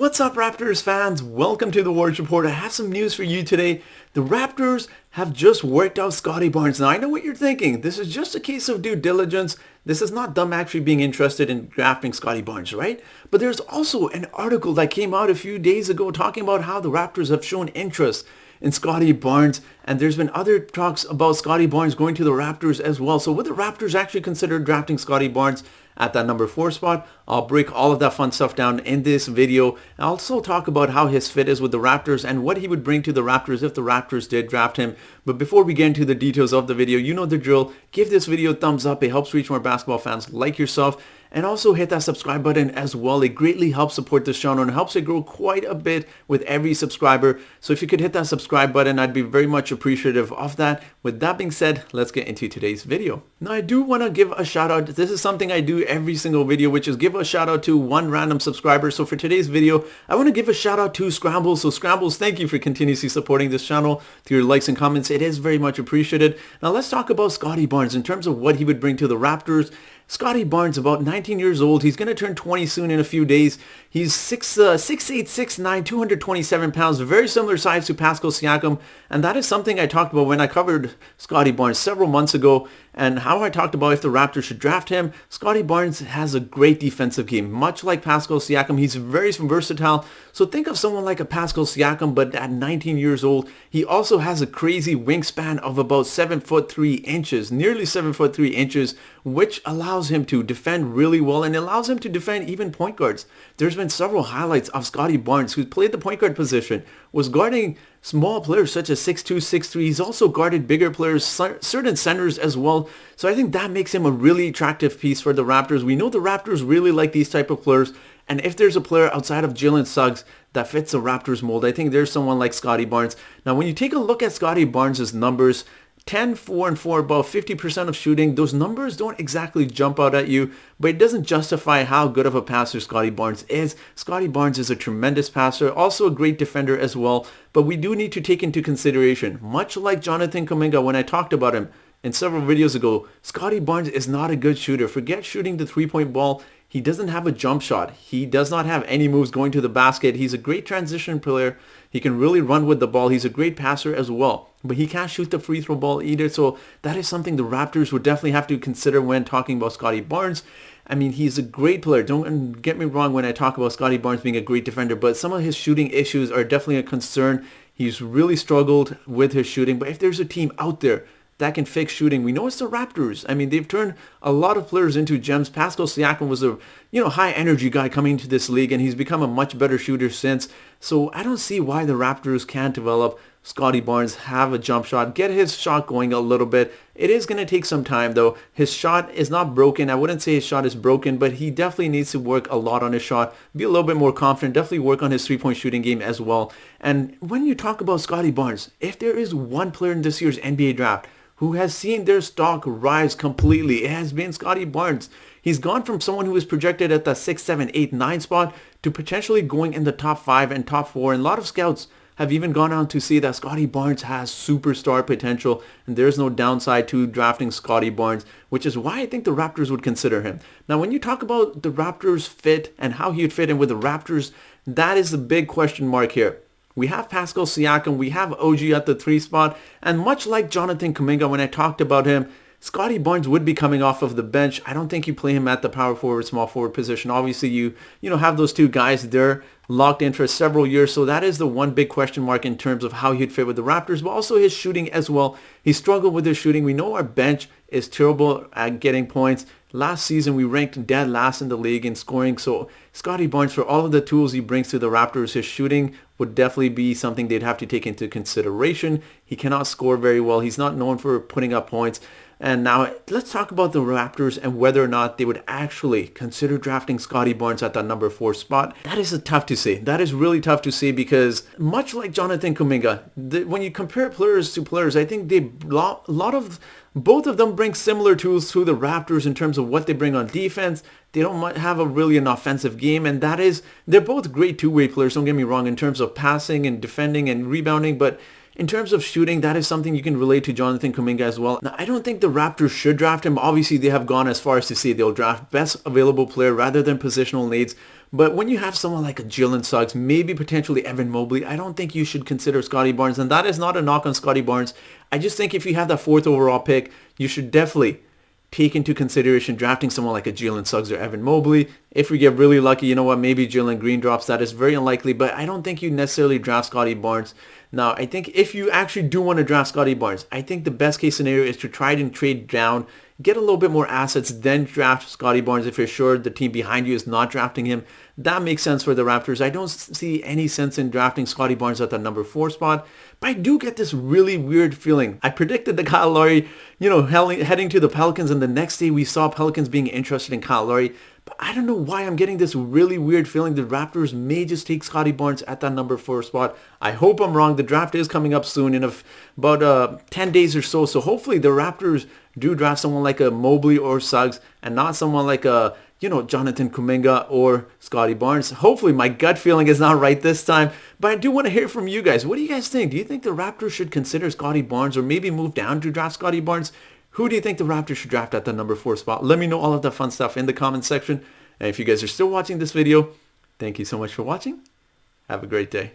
What's up, Raptors fans? Welcome to the Warriors Report. I have some news for you today. The Raptors have just worked out Scottie Barnes. Now, I know what you're thinking. This is just a case of due diligence. This is not them actually being interested in drafting Scottie Barnes, right? But there's also an article that came out a few days ago talking about how the Raptors have shown interest in Scottie Barnes, and there's been other talks about Scottie Barnes going to the Raptors as well. So would the Raptors actually consider drafting Scottie Barnes at that number 4 spot? I'll break all of that fun stuff down in this video. I'll also talk about how his fit is with the Raptors and what he would bring to the Raptors if the Raptors did draft him. But before we get into the details of the video, you know the drill. Give this video a thumbs up. It helps reach more basketball fans like yourself. And also hit that subscribe button as well. It greatly helps support this channel and helps it grow quite a bit with every subscriber. So if you could hit that subscribe button, I'd be very much appreciative of that. With that being said, let's get into today's video. Now, I do want to give a shout out. This is something I do every single video, which is give a shout out to one random subscriber. So for today's video, I want to give a shout out to Scrambles. So Scrambles, thank you for continuously supporting this channel through your likes and comments. It is very much appreciated. Now let's talk about Scottie Barnes in terms of what he would bring to the Raptors. Scottie Barnes, about 19 years old. He's going to turn 20 soon in a few days. He's 6'8", 6'9", 227 pounds, very similar size to Pascal Siakam. And that is something I talked about when I covered Scottie Barnes several months ago, and how I talked about if the Raptors should draft him. Scottie Barnes has a great defensive game. Much like Pascal Siakam, he's very versatile. So think of someone like a Pascal Siakam, but at 19 years old. He also has a crazy wingspan of about 7'3", nearly 7'3", which allows him to defend really well and allows him to defend even point guards. There's been several highlights of Scottie Barnes, who played the point guard position, was guarding small players such as 6'2", 6'3". He's also guarded bigger players, certain centers as well. So I think that makes him a really attractive piece for the Raptors. We know the Raptors really like these type of players. And if there's a player outside of Jalen Suggs that fits the Raptors mold, I think there's someone like Scottie Barnes. Now, when you take a look at Scottie Barnes' numbers, 10, 4, and 4, about 50% of shooting, those numbers don't exactly jump out at you, but it doesn't justify how good of a passer Scottie Barnes is. Scottie Barnes is a tremendous passer, also a great defender as well, but we do need to take into consideration, much like Jonathan Kuminga when I talked about him in several videos ago, Scottie Barnes is not a good shooter. Forget shooting the three-point ball. He doesn't have a jump shot. He does not have any moves going to the basket. He's a great transition player. He can really run with the ball. He's a great passer as well. But he can't shoot the free throw ball either. So that is something the Raptors would definitely have to consider when talking about Scottie Barnes. I mean, he's a great player. Don't get me wrong when I talk about Scottie Barnes being a great defender, but some of his shooting issues are definitely a concern. He's really struggled with his shooting. But if there's a team out there that can fix shooting, we know it's the Raptors. I mean, they've turned a lot of players into gems. Pascal Siakam was a high energy guy coming into this league, and he's become a much better shooter since. So I don't see why the Raptors can't develop Scottie Barnes, have a jump shot, get his shot going a little bit. It is going to take some time though. His shot is not broken. I wouldn't say his shot is broken, but he definitely needs to work a lot on his shot, be a little bit more confident, definitely work on his three-point shooting game as well. And when you talk about Scottie Barnes, if there is one player in this year's NBA draft who has seen their stock rise completely, it has been Scottie Barnes. He's gone from someone who was projected at the 6, 7, 8, 9 spot to potentially going in the top 5 and top 4. And a lot of scouts have even gone on to see that Scottie Barnes has superstar potential, and there's no downside to drafting Scottie Barnes, which is why I think the Raptors would consider him. Now, when you talk about the Raptors fit and how he would fit in with the Raptors, that is the big question mark here. We have Pascal Siakam, we have OG at the 3 spot, and much like Jonathan Kuminga when I talked about him, Scottie Barnes would be coming off of the bench. I don't think you play him at the power forward, small forward position. Obviously, you have those two guys there locked in for several years. So that is the one big question mark in terms of how he'd fit with the Raptors, but also his shooting as well. He struggled with his shooting. We know our bench is terrible at getting points. Last season, we ranked dead last in the league in scoring. So Scottie Barnes, for all of the tools he brings to the Raptors, his shooting would definitely be something they'd have to take into consideration. He cannot score very well. He's not known for putting up points. And now let's talk about the Raptors and whether or not they would actually consider drafting Scottie Barnes at that number 4 spot. That is tough to say. That is really tough to say because much like Jonathan Kuminga, when you compare players to players, I think both of them bring similar tools to the Raptors in terms of what they bring on defense. They don't have an offensive game, and that is, they're both great two-way players, don't get me wrong, in terms of passing and defending and rebounding, but in terms of shooting, that is something you can relate to Jonathan Kuminga as well. Now, I don't think the Raptors should draft him. Obviously, they have gone as far as to say they'll draft best available player rather than positional needs. But when you have someone like a Jalen Suggs, maybe potentially Evan Mobley, I don't think you should consider Scottie Barnes. And that is not a knock on Scottie Barnes. I just think if you have that 4th overall pick, you should definitely take into consideration drafting someone like a Jalen Suggs or Evan Mobley. If we get really lucky, you know what, maybe Jalen Green drops. That is very unlikely, but I don't think you necessarily draft Scottie Barnes. Now, I think if you actually do want to draft Scottie Barnes, I think the best case scenario is to try and trade down, get a little bit more assets, then draft Scottie Barnes if you're sure the team behind you is not drafting him. That makes sense for the Raptors. I don't see any sense in drafting Scottie Barnes at the number 4 spot, but I do get this really weird feeling. I predicted the Kyle Lowry, heading to the Pelicans, and the next day we saw Pelicans being interested in Kyle Lowry. But I don't know why I'm getting this really weird feeling the Raptors may just take Scottie Barnes at that number 4 spot. I hope I'm wrong. The draft is coming up soon in about 10 days or so. So hopefully the Raptors do draft someone like a Mobley or Suggs and not someone like a Jonathan Kuminga or Scottie Barnes. Hopefully my gut feeling is not right this time, but I do want to hear from you guys. What do you guys think? Do you think the Raptors should consider Scottie Barnes or maybe move down to draft Scottie Barnes? Who do you think the Raptors should draft at the number 4 spot? Let me know all of that fun stuff in the comment section. And if you guys are still watching this video, thank you so much for watching. Have a great day.